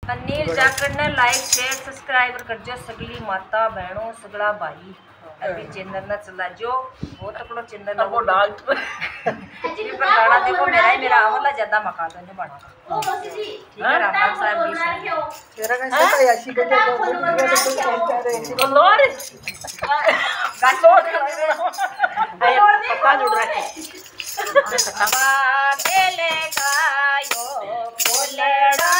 अनिल जाकर ने like share subscribe कर जो सगली माता बहनों सगला भाई अभी चैनल ना चला जो बहुत तकड़ो चैनल है वो डाल ये पर गाना देखो मेरा वाला ज्यादा मका दो ने बना ओ बस जी ठीक है राम साहब भी तेरा का से ऐसी बजे को लोर गालोर पप्पा जुड़ रहा है सतवा देले गायो बोलेड़ा